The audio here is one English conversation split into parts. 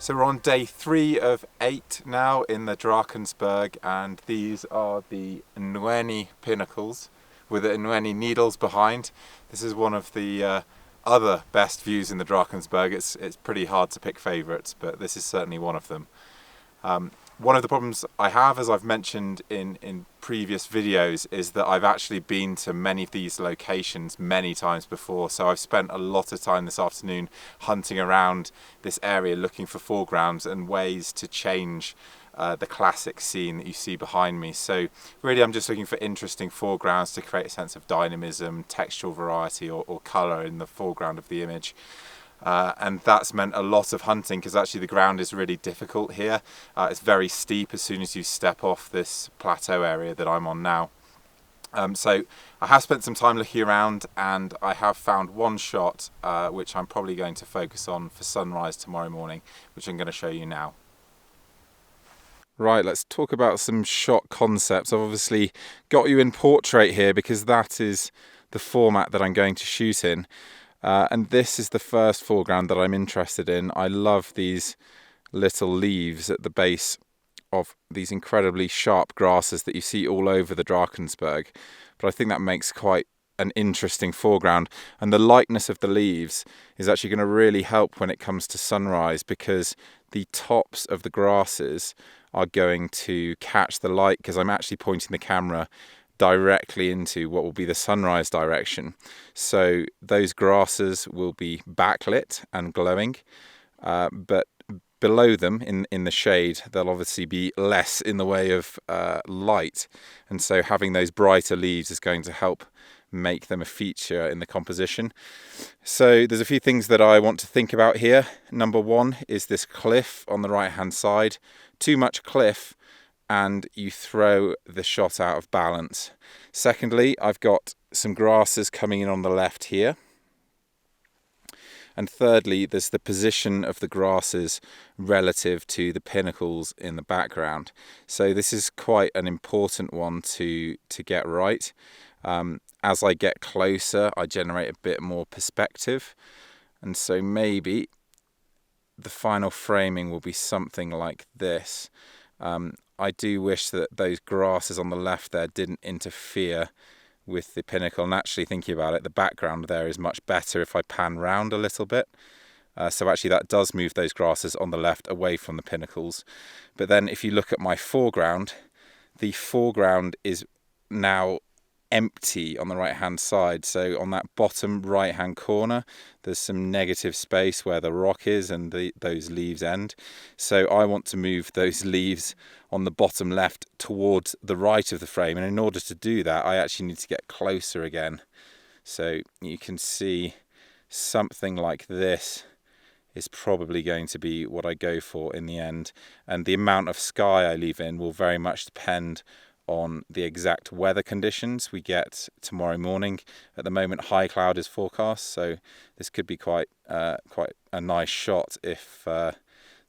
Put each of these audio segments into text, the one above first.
So we're on day 3 of 8 now in the Drakensberg, and these are the Mnweni Pinnacles with the Mnweni needles behind. This is one of the other best views in the Drakensberg. It's pretty hard to pick favourites, but this is certainly one of them. One of the problems I have, as I've mentioned in previous videos, is that I've actually been to many of these locations many times before. So I've spent a lot of time this afternoon hunting around this area looking for foregrounds and ways to change the classic scene that you see behind me. So really I'm just looking for interesting foregrounds to create a sense of dynamism, textural variety or colour in the foreground of the image. And that's meant a lot of hunting because actually the ground is really difficult here. It's very steep as soon as you step off this plateau area that I'm on now. So I have spent some time looking around, and I have found one shot which I'm probably going to focus on for sunrise tomorrow morning, which I'm going to show you now. Right, let's talk about some shot concepts. I've obviously got you in portrait here because that is the format that I'm going to shoot in. And this is the first foreground that I'm interested in. I love these little leaves at the base of these incredibly sharp grasses that you see all over the Drakensberg. But I think that makes quite an interesting foreground. And the lightness of the leaves is actually going to really help when it comes to sunrise, because the tops of the grasses are going to catch the light, because I'm actually pointing the camera directly into what will be the sunrise direction. So those grasses will be backlit and glowing, but below them in the shade they'll obviously be less in the way of light, and so having those brighter leaves is going to help make them a feature in the composition. So there's a few things that I want to think about here. Number one is this cliff on the right hand side. Too much cliff and you throw the shot out of balance. Secondly, I've got some grasses coming in on the left here. And thirdly, there's the position of the grasses relative to the pinnacles in the background. So this is quite an important one to get right. As I get closer, I generate a bit more perspective. And so maybe the final framing will be something like this. I do wish that those grasses on the left there didn't interfere with the pinnacle, and actually thinking about it, the background there is much better if I pan round a little bit. So actually that does move those grasses on the left away from the pinnacles. But then if you look at my foreground, the foreground is now empty on the right hand side. So on that bottom right hand corner there's some negative space where the rock is and those leaves end. So I want to move those leaves on the bottom left towards the right of the frame, and in order to do that I actually need to get closer again. So you can see something like this is probably going to be what I go for in the end, and the amount of sky I leave in will very much depend on the exact weather conditions we get tomorrow morning. At the moment high cloud is forecast, so this could be quite a nice shot if the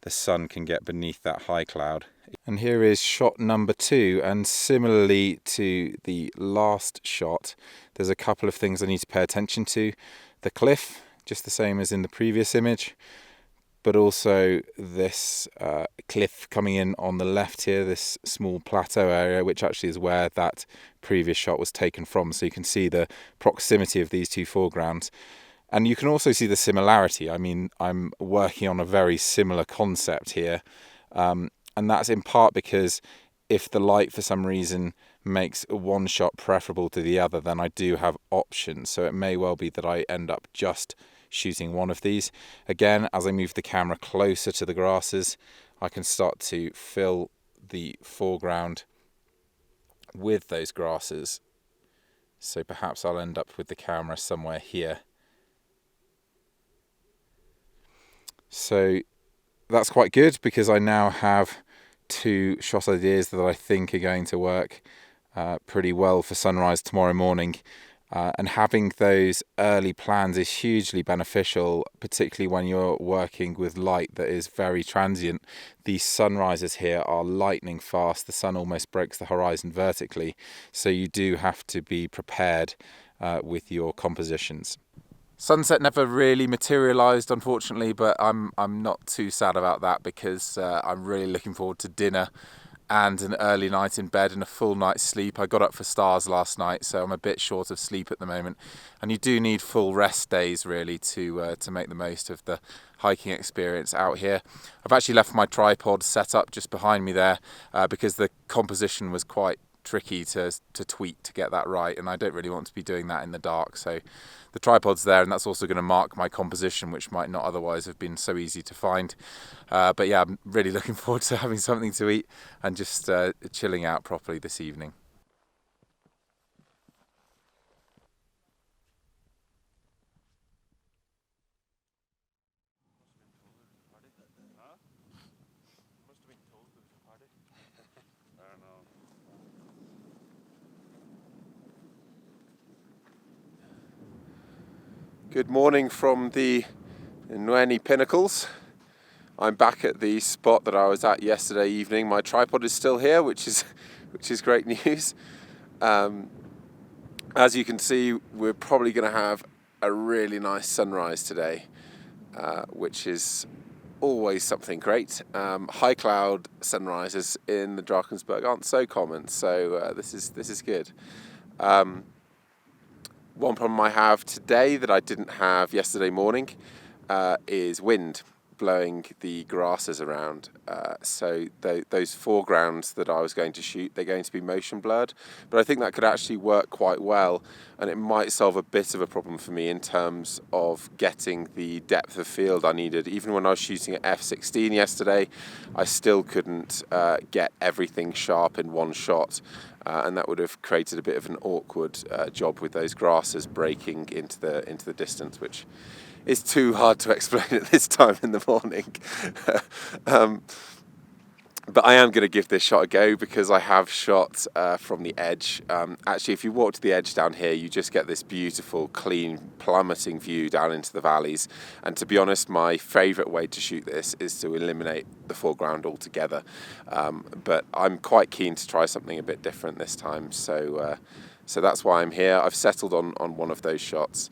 sun can get beneath that high cloud. And here is shot number 2, and similarly to the last shot there's a couple of things I need to pay attention to. The cliff, just the same as in the previous image, but also this cliff coming in on the left here, this small plateau area, which actually is where that previous shot was taken from. So you can see the proximity of these two foregrounds. And you can also see the similarity. I mean, I'm working on a very similar concept here. And that's in part because if the light for some reason makes one shot preferable to the other, then I do have options. So it may well be that I end up just shooting one of these. Again, as I move the camera closer to the grasses, I can start to fill the foreground with those grasses. So perhaps I'll end up with the camera somewhere here. So that's quite good because I now have 2 shot ideas that I think are going to work pretty well for sunrise tomorrow morning. And having those early plans is hugely beneficial, particularly when you're working with light that is very transient. These sunrises here are lightning fast. The sun almost breaks the horizon vertically, so you do have to be prepared with your compositions. Sunset never really materialised, unfortunately, but I'm not too sad about that because I'm really looking forward to dinner and an early night in bed and a full night's sleep. I got up for stars last night, so I'm a bit short of sleep at the moment. And you do need full rest days really to make the most of the hiking experience out here. I've actually left my tripod set up just behind me there because the composition was quite tricky to tweak to get that right, and I don't really want to be doing that in the dark, so the tripod's there, and that's also going to mark my composition, which might not otherwise have been so easy to find. But yeah, I'm really looking forward to having something to eat and just chilling out properly this evening. Good morning from the Mnweni Pinnacles. I'm back at the spot that I was at yesterday evening. My tripod is still here, which is great news. As you can see, we're probably going to have a really nice sunrise today, which is always something great. High cloud sunrises in the Drakensberg aren't so common, so this is good. One problem I have today that I didn't have yesterday morning is wind blowing the grasses around. So those foregrounds that I was going to shoot, they're going to be motion blurred, but I think that could actually work quite well, and it might solve a bit of a problem for me in terms of getting the depth of field I needed. Even when I was shooting at f/16 yesterday, I still couldn't get everything sharp in one shot. And that would have created a bit of an awkward job with those grasses breaking into the distance, which is too hard to explain at this time in the morning. But I am going to give this shot a go because I have shot from the edge. Actually, if you walk to the edge down here, you just get this beautiful, clean, plummeting view down into the valleys. And to be honest, my favourite way to shoot this is to eliminate the foreground altogether. But I'm quite keen to try something a bit different this time. So that's why I'm here. I've settled on one of those shots.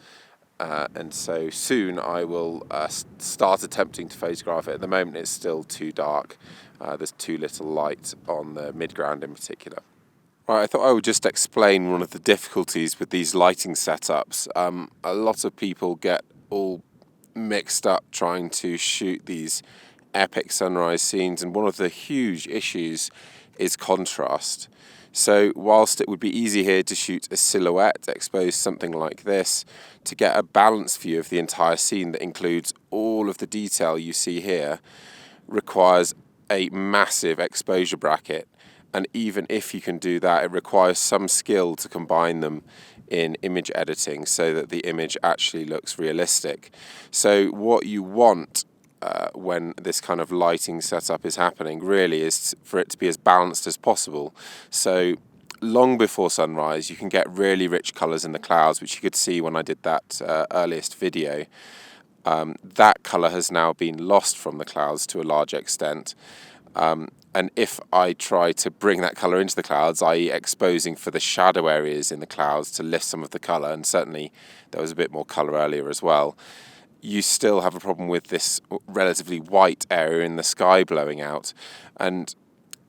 And so soon I will start attempting to photograph it. At the moment it's still too dark. There's too little light on the midground in particular. Right, I thought I would just explain one of the difficulties with these lighting setups. A lot of people get all mixed up trying to shoot these epic sunrise scenes, and one of the huge issues is contrast. So whilst it would be easy here to shoot a silhouette, expose something like this, to get a balanced view of the entire scene that includes all of the detail you see here, requires a massive exposure bracket. And even if you can do that, it requires some skill to combine them in image editing so that the image actually looks realistic. So what you want when this kind of lighting setup is happening really is for it to be as balanced as possible. So long before sunrise you can get really rich colours in the clouds, which you could see when I did that earliest video. That colour has now been lost from the clouds to a large extent. And if I try to bring that colour into the clouds, i.e. exposing for the shadow areas in the clouds to lift some of the colour, and certainly there was a bit more colour earlier as well, you still have a problem with this relatively white area in the sky blowing out. And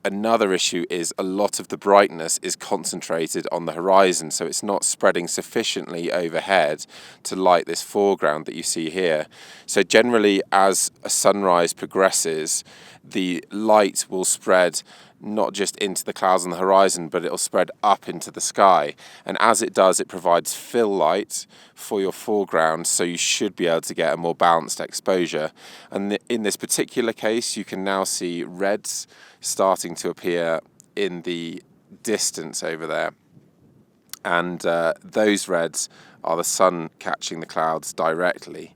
another issue is a lot of the brightness is concentrated on the horizon, so it's not spreading sufficiently overhead to light this foreground that you see here. So generally, as a sunrise progresses, the light will spread not just into the clouds on the horizon, but it'll spread up into the sky. And as it does, it provides fill light for your foreground, so you should be able to get a more balanced exposure. And in this particular case, you can now see reds starting to appear in the distance over there. And those reds are the sun catching the clouds directly.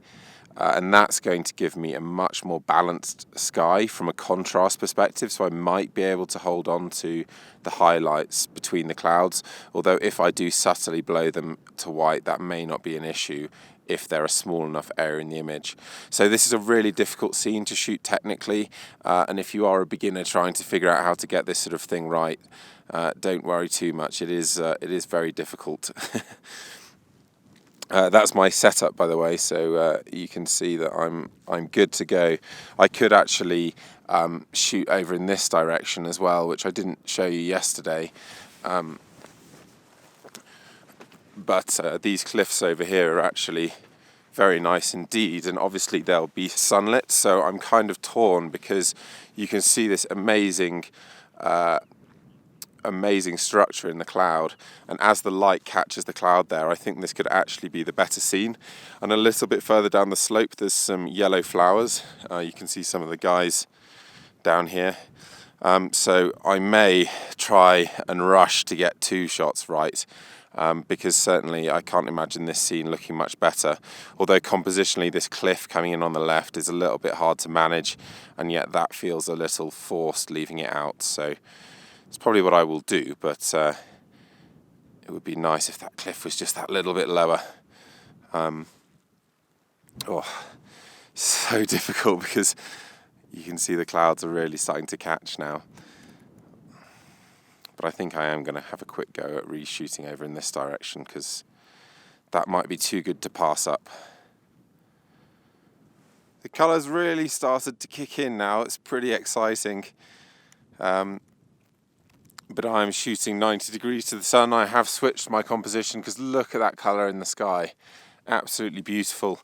And that's going to give me a much more balanced sky from a contrast perspective, so I might be able to hold on to the highlights between the clouds, although if I do subtly blow them to white, that may not be an issue if they're a small enough area in the image. So this is a really difficult scene to shoot technically, and if you are a beginner trying to figure out how to get this sort of thing right, don't worry too much. It is very difficult. That's my setup, by the way, so you can see that I'm good to go. I could actually shoot over in this direction as well, which I didn't show you yesterday. But these cliffs over here are actually very nice indeed, and obviously they'll be sunlit, so I'm kind of torn because you can see this amazing structure in the cloud, and as the light catches the cloud there, I think this could actually be the better scene. And a little bit further down the slope there's some yellow flowers. You can see some of the guys down here. So I may try and rush to get 2 shots right, because certainly I can't imagine this scene looking much better. Although compositionally this cliff coming in on the left is a little bit hard to manage, and yet that feels a little forced leaving it out. So it's probably what I will do, but it would be nice if that cliff was just that little bit lower. So difficult because you can see the clouds are really starting to catch now. But I think I am going to have a quick go at reshooting over in this direction because that might be too good to pass up. The colours really started to kick in now. It's pretty exciting. But I'm shooting 90 degrees to the sun. I have switched my composition because look at that colour in the sky. Absolutely beautiful.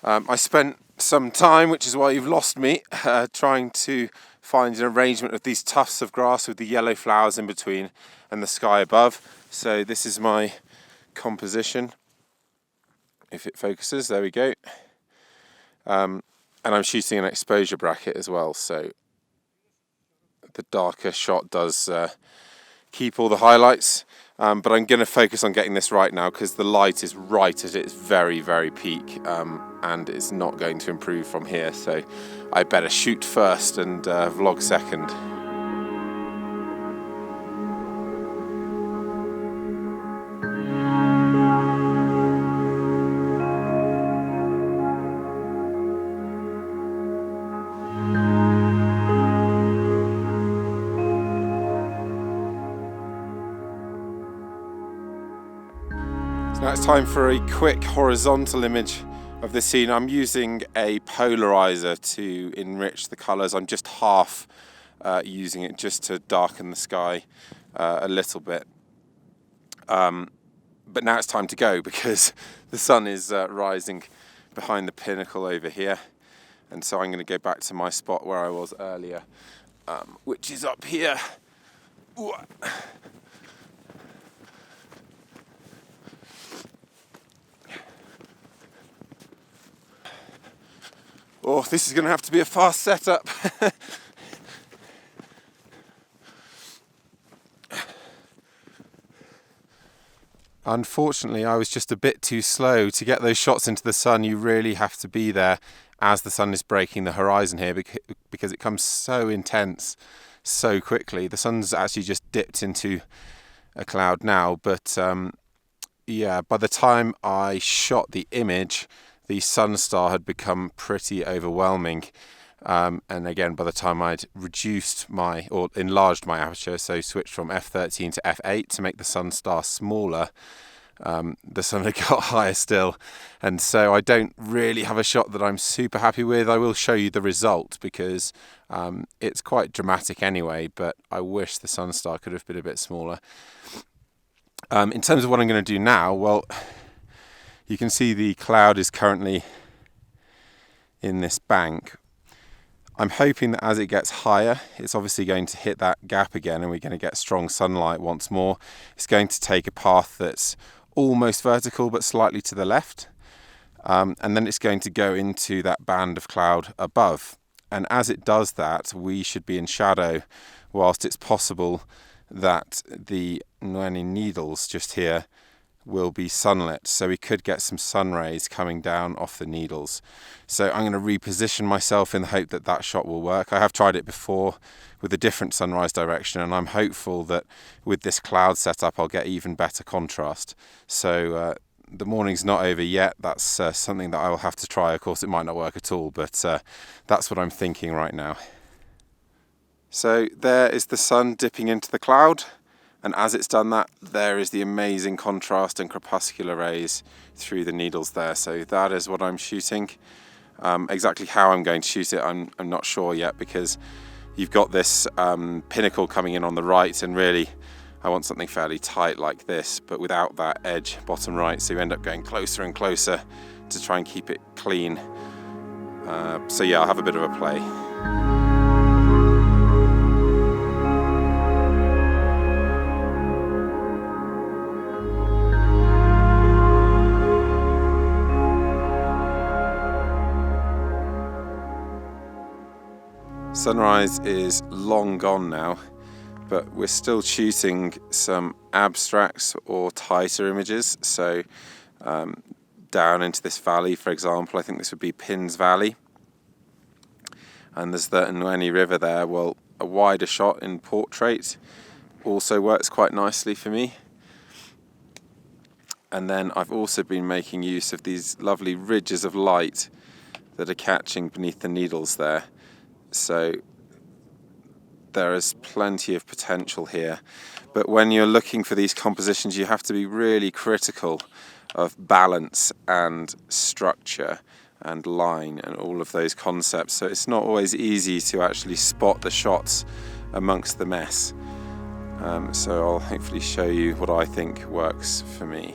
I spent some time, which is why you've lost me, trying to find an arrangement of these tufts of grass with the yellow flowers in between and the sky above. So this is my composition. If it focuses, there we go. And I'm shooting an exposure bracket as well, so the darker shot does keep all the highlights, but I'm going to focus on getting this right now because the light is right at its very, very peak, and it's not going to improve from here, so I better shoot first and vlog second. Now it's time for a quick horizontal image of the scene. I'm using a polarizer to enrich the colours. I'm just half using it just to darken the sky a little bit. But now it's time to go because the sun is rising behind the pinnacle over here. And so I'm going to go back to my spot where I was earlier, which is up here. Ooh. Oh, this is going to have to be a fast setup. Unfortunately, I was just a bit too slow. To get those shots into the sun, you really have to be there as the sun is breaking the horizon here because it comes so intense so quickly. The sun's actually just dipped into a cloud now, but yeah, by the time I shot the image, the sun star had become pretty overwhelming. And again, by the time I'd enlarged my aperture, so switched from f13 to f8 to make the sun star smaller, the sun had got higher still. And so I don't really have a shot that I'm super happy with. I will show you the result because it's quite dramatic anyway, but I wish the sun star could have been a bit smaller. In terms of what I'm going to do now, well, you can see the cloud is currently in this bank. I'm hoping that as it gets higher, it's obviously going to hit that gap again and we're going to get strong sunlight once more. It's going to take a path that's almost vertical but slightly to the left. And then it's going to go into that band of cloud above. And as it does that, we should be in shadow, whilst it's possible that the Mnweni needles just here will be sunlit, so we could get some sun rays coming down off the needles. So I'm going to reposition myself in the hope that that shot will work. I have tried it before with a different sunrise direction, and I'm hopeful that with this cloud setup I'll get even better contrast. So the morning's not over yet. That's something that I will have to try. Of course it might not work at all, but that's what I'm thinking right now. So there is the sun dipping into the cloud. And as it's done that, there is the amazing contrast and crepuscular rays through the needles there. So that is what I'm shooting. Exactly how I'm going to shoot it, I'm not sure yet, because you've got this pinnacle coming in on the right, and really I want something fairly tight like this, but without that edge bottom right, so you end up going closer and closer to try and keep it clean. So yeah, I'll have a bit of a play. Sunrise is long gone now, but we're still shooting some abstracts or tighter images. So down into this valley, for example, I think this would be Pins Valley. And there's the Mnweni River there. Well, a wider shot in portrait also works quite nicely for me. And then I've also been making use of these lovely ridges of light that are catching beneath the needles there. So there is plenty of potential here. But when you're looking for these compositions, you have to be really critical of balance and structure and line and all of those concepts. So it's not always easy to actually spot the shots amongst the mess. So I'll hopefully show you what I think works for me.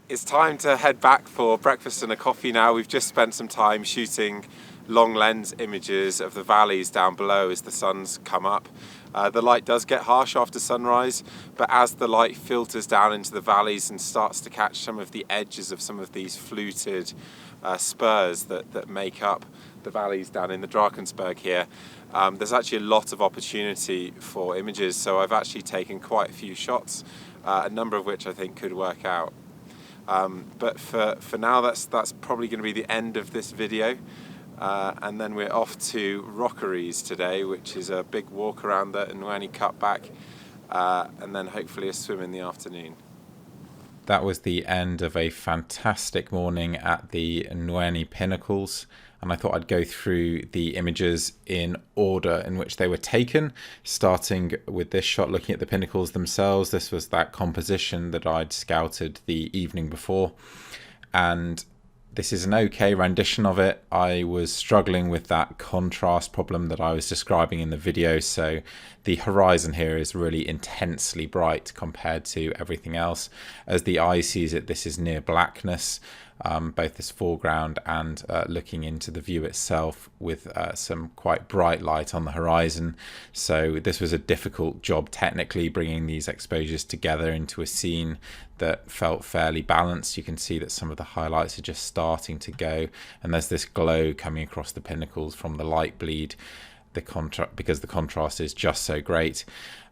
It's time to head back for breakfast and a coffee now. We've just spent some time shooting long lens images of the valleys down below as the sun's come up. The light does get harsh after sunrise, but as the light filters down into the valleys and starts to catch some of the edges of some of these fluted spurs that make up the valleys down in the Drakensberg here, there's actually a lot of opportunity for images. So I've actually taken quite a few shots, a number of which I think could work out. But for now, that's probably going to be the end of this video, and then we're off to Rockeries today, which is a big walk around the Mnweni cutback, and then hopefully a swim in the afternoon. That was the end of a fantastic morning at the Mnweni Pinnacles, and I thought I'd go through the images in order in which they were taken, starting with this shot looking at the pinnacles themselves. This was that composition that I'd scouted the evening before, and this is an okay rendition of it. I was struggling with that contrast problem that I was describing in the video, so the horizon here is really intensely bright compared to everything else. As the eye sees it, this is near blackness, both this foreground and looking into the view itself with some quite bright light on the horizon. So this was a difficult job technically, bringing these exposures together into a scene that felt fairly balanced. You can see that some of the highlights are just starting to go, and there's this glow coming across the pinnacles from the light bleed, because the contrast is just so great.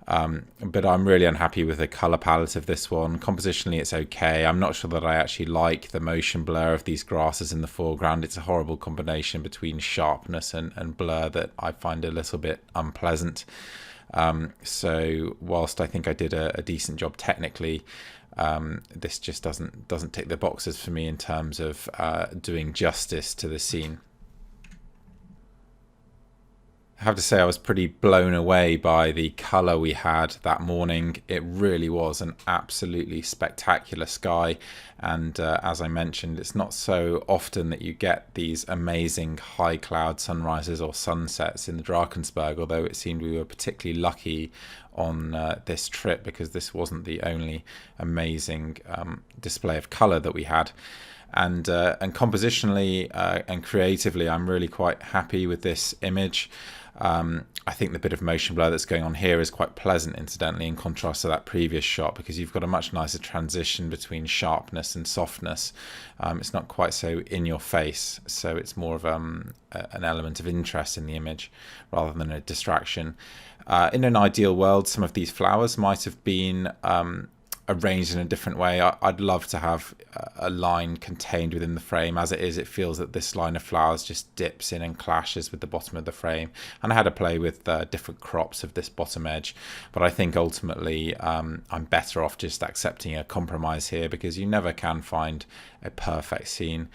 But I'm really unhappy with the color palette of this one. Compositionally it's okay. I'm not sure that I actually like the motion blur of these grasses in the foreground. It's a horrible combination between sharpness and blur that I find a little bit unpleasant. So whilst I think I did a decent job technically, this just doesn't tick the boxes for me in terms of doing justice to the scene. I have to say I was pretty blown away by the colour we had that morning. It really was an absolutely spectacular sky, and as I mentioned, it's not so often that you get these amazing high cloud sunrises or sunsets in the Drakensberg, although it seemed we were particularly lucky on this trip because this wasn't the only amazing display of colour that we had. And compositionally and creatively, I'm really quite happy with this image. I think the bit of motion blur that's going on here is quite pleasant, incidentally, in contrast to that previous shot, because you've got a much nicer transition between sharpness and softness. It's not quite so in your face, so it's more of an element of interest in the image rather than a distraction. In an ideal world, some of these flowers might have been arranged in a different way. I'd love to have a line contained within the frame. As it is, it feels that this line of flowers just dips in and clashes with the bottom of the frame, and I had to play with different crops of this bottom edge, but I think ultimately I'm better off just accepting a compromise here, because you never can find a perfect scene.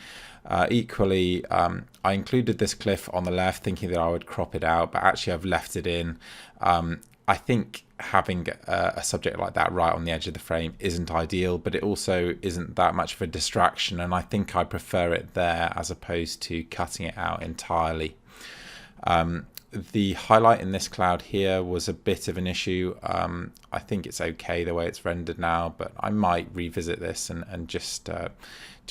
Equally, I included this cliff on the left thinking that I would crop it out, but actually I've left it in. I think having a subject like that right on the edge of the frame isn't ideal, but it also isn't that much of a distraction, and I think I prefer it there as opposed to cutting it out entirely. The highlight in this cloud here was a bit of an issue. I think it's okay the way it's rendered now, but I might revisit this and just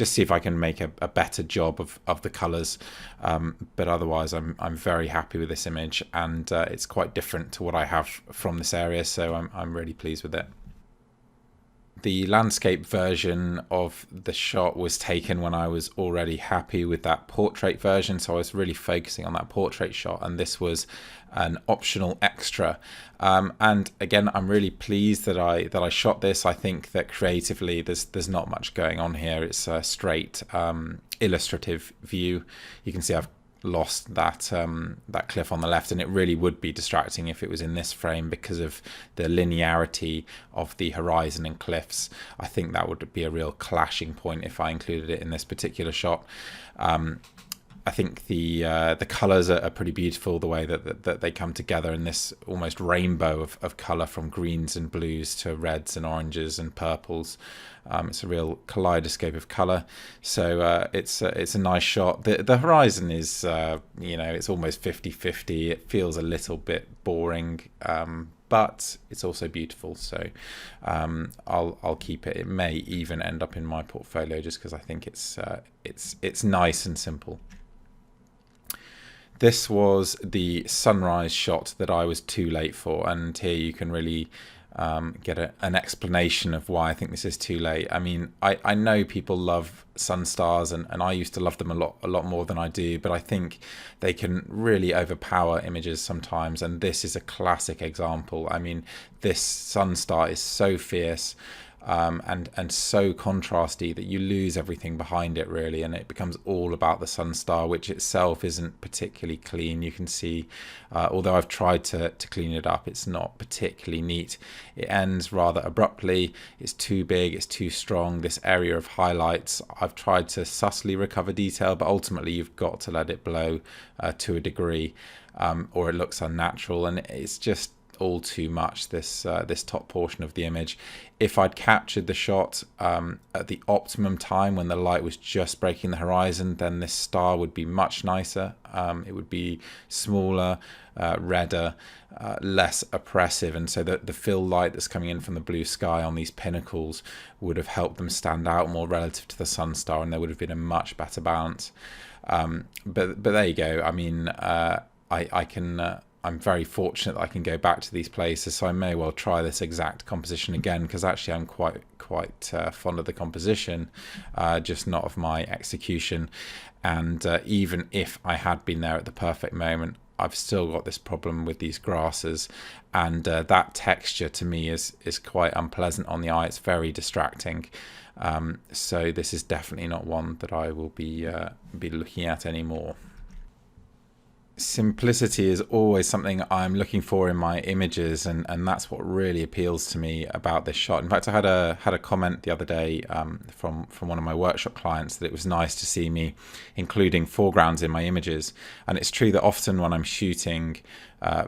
see if I can make a better job of the colours. But otherwise, I'm very happy with this image, and it's quite different to what I have from this area, so I'm really pleased with it. The landscape version of the shot was taken when I was already happy with that portrait version, so I was really focusing on that portrait shot, and this was an optional extra. And again, I'm really pleased that I shot this. I think that creatively there's not much going on here. It's a straight illustrative view. You can see I've lost that cliff on the left, and it really would be distracting if it was in this frame because of the linearity of the horizon and cliffs. I think that would be a real clashing point if I included it in this particular shot. I think the colours are pretty beautiful, the way that they come together in this almost rainbow of colour, from greens and blues to reds and oranges and purples. It's a real kaleidoscope of colour, so it's a nice shot. The horizon is it's almost 50-50. It feels a little bit boring, but it's also beautiful, so I'll keep it. It may even end up in my portfolio just because I think it's nice and simple. This was the sunrise shot that I was too late for, and here you can really get an explanation of why I think this is too late. I mean, I know people love sun stars, and I used to love them a lot more than I do, but I think they can really overpower images sometimes, and this is a classic example. I mean, this sun star is so fierce and so contrasty that you lose everything behind it, really, and it becomes all about the sun star, which itself isn't particularly clean. You can see, although I've tried to clean it up, it's not particularly neat. It ends rather abruptly. It's too big, it's too strong. This area of highlights, I've tried to subtly recover detail, but ultimately you've got to let it blow to a degree, or it looks unnatural, and it's just all too much, this top portion of the image. If I'd captured the shot at the optimum time when the light was just breaking the horizon, then this star would be much nicer. It would be smaller, redder, less oppressive, and so the fill light that's coming in from the blue sky on these pinnacles would have helped them stand out more relative to the sun star, and there would have been a much better balance. But there you go. I mean, I'm very fortunate that I can go back to these places, so I may well try this exact composition again, because actually I'm quite fond of the composition, just not of my execution. And even if I had been there at the perfect moment, I've still got this problem with these grasses, and that texture to me is quite unpleasant on the eye. It's very distracting. So this is definitely not one that I will be looking at anymore. Simplicity is always something I'm looking for in my images, and that's what really appeals to me about this shot. In fact, I had a comment the other day from one of my workshop clients that it was nice to see me including foregrounds in my images, and it's true that often when I'm shooting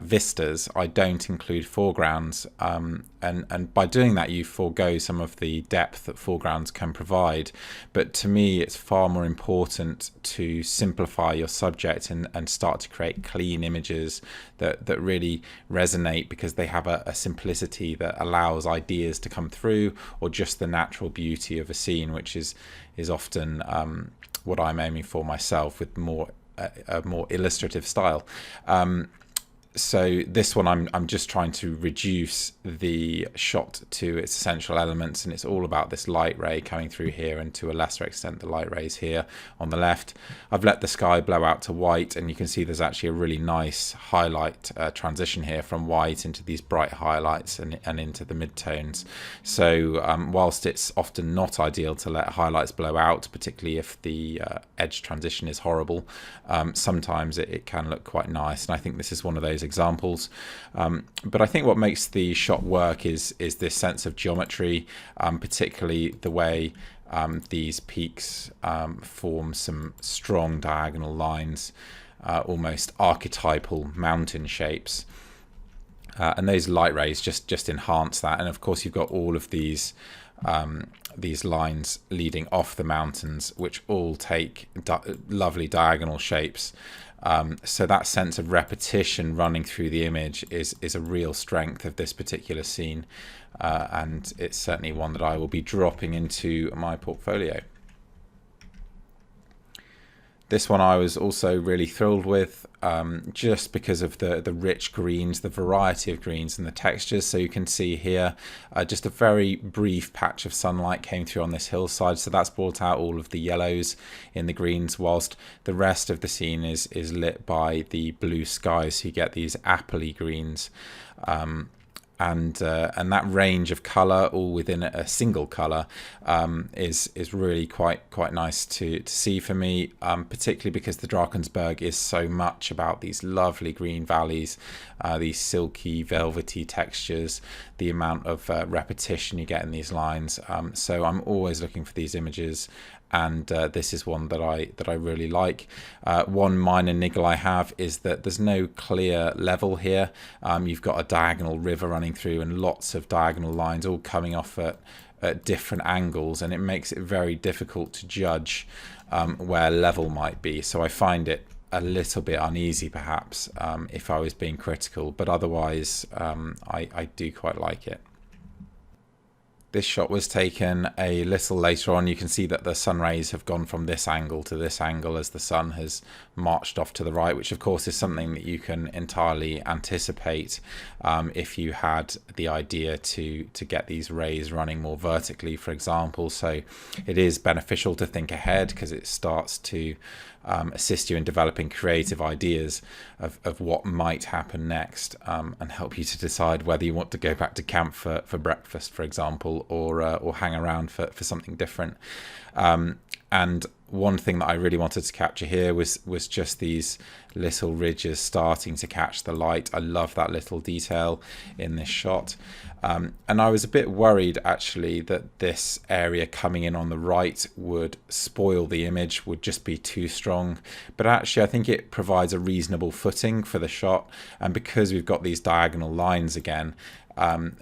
vistas, I don't include foregrounds, and by doing that you forego some of the depth that foregrounds can provide. But to me, it's far more important to simplify your subject and start to create clean images that really resonate, because they have a simplicity that allows ideas to come through, or just the natural beauty of a scene, which is often what I'm aiming for myself with a more illustrative style. So this one, I'm just trying to reduce the shot to its essential elements, and it's all about this light ray coming through here, and to a lesser extent the light rays here on the left. I've let the sky blow out to white, and you can see there's actually a really nice highlight transition here from white into these bright highlights and into the midtones. So whilst it's often not ideal to let highlights blow out, particularly if the edge transition is horrible, sometimes it can look quite nice, and I think this is one of those examples. But I think what makes the shot work is this sense of geometry, particularly the way these peaks form some strong diagonal lines, almost archetypal mountain shapes. And those light rays just enhance that. And of course you've got all of these lines leading off the mountains, which all take lovely diagonal shapes. So that sense of repetition running through the image is a real strength of this particular scene, and it's certainly one that I will be dropping into my portfolio. This one I was also really thrilled with, just because of the rich greens, the variety of greens and the textures. So you can see here just a very brief patch of sunlight came through on this hillside, so that's brought out all of the yellows in the greens, whilst the rest of the scene is lit by the blue skies, so you get these appley greens. And that range of colour, all within a single colour, is really quite nice to see for me, particularly because the Drakensberg is so much about these lovely green valleys, these silky, velvety textures, the amount of repetition you get in these lines. So I'm always looking for these images, and this is one that I really like. One minor niggle I have is that there's no clear level here. You've got a diagonal river running through and lots of diagonal lines all coming off at different angles, and it makes it very difficult to judge where level might be. So I find it a little bit uneasy perhaps, if I was being critical, but otherwise I do quite like it. This shot was taken a little later on. You can see that the sun rays have gone from this angle to this angle as the sun has marched off to the right, which of course is something that you can entirely anticipate if you had the idea to get these rays running more vertically, for example. So it is beneficial to think ahead, because it starts to assist you in developing creative ideas of what might happen next, and help you to decide whether you want to go back to camp for breakfast, for example, or hang around for something different. And one thing that I really wanted to capture here was just these little ridges starting to catch the light. I love that little detail in this shot. And I was a bit worried actually that this area coming in on the right would spoil the image, would just be too strong. But actually I think it provides a reasonable footing for the shot. And because we've got these diagonal lines again,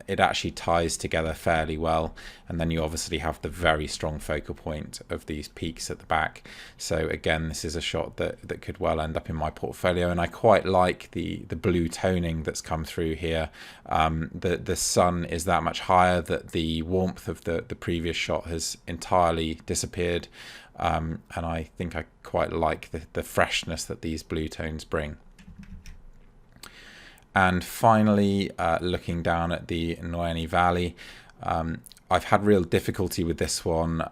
it actually ties together fairly well, and then you obviously have the very strong focal point of these peaks at the back. So again, this is a shot that could well end up in my portfolio, and I quite like the blue toning that's come through here. The sun is that much higher that the warmth of the previous shot has entirely disappeared, and I think I quite like the freshness that these blue tones bring. And finally, looking down at the Mnweni Valley, I've had real difficulty with this one,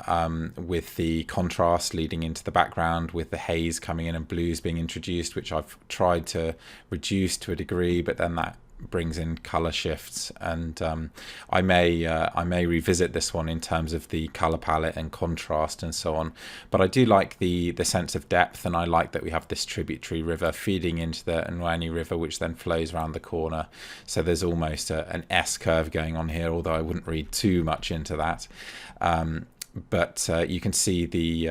with the contrast leading into the background, with the haze coming in and blues being introduced, which I've tried to reduce to a degree, but then that brings in color shifts, and I may revisit this one in terms of the color palette and contrast and so on. But I do like the sense of depth, and I like that we have this tributary river feeding into the Mnweni River, which then flows around the corner. So there's almost an S curve going on here, although I wouldn't read too much into that. But you can see the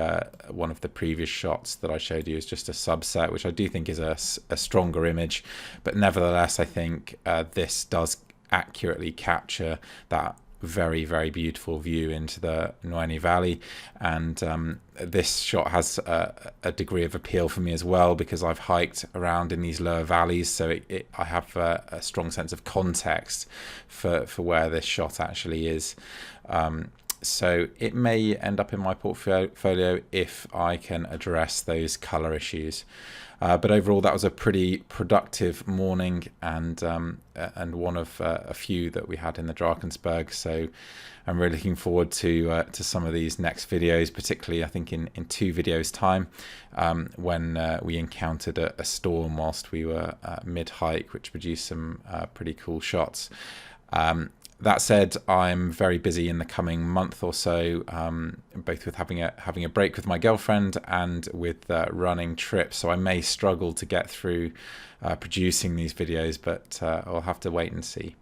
one of the previous shots that I showed you is just a subset, which I do think is a stronger image. But nevertheless, I think this does accurately capture that very, very beautiful view into the Mnweni Valley. And this shot has a degree of appeal for me as well, because I've hiked around in these lower valleys, so I have a strong sense of context for where this shot actually is. So it may end up in my portfolio if I can address those colour issues. But overall, that was a pretty productive morning, and one of a few that we had in the Drakensberg. So I'm really looking forward to some of these next videos, particularly I think in 2 videos time, when we encountered a storm whilst we were mid-hike, which produced some pretty cool shots. That said, I'm very busy in the coming month or so, both with having a break with my girlfriend and with running trips. So I may struggle to get through producing these videos, but I'll have to wait and see.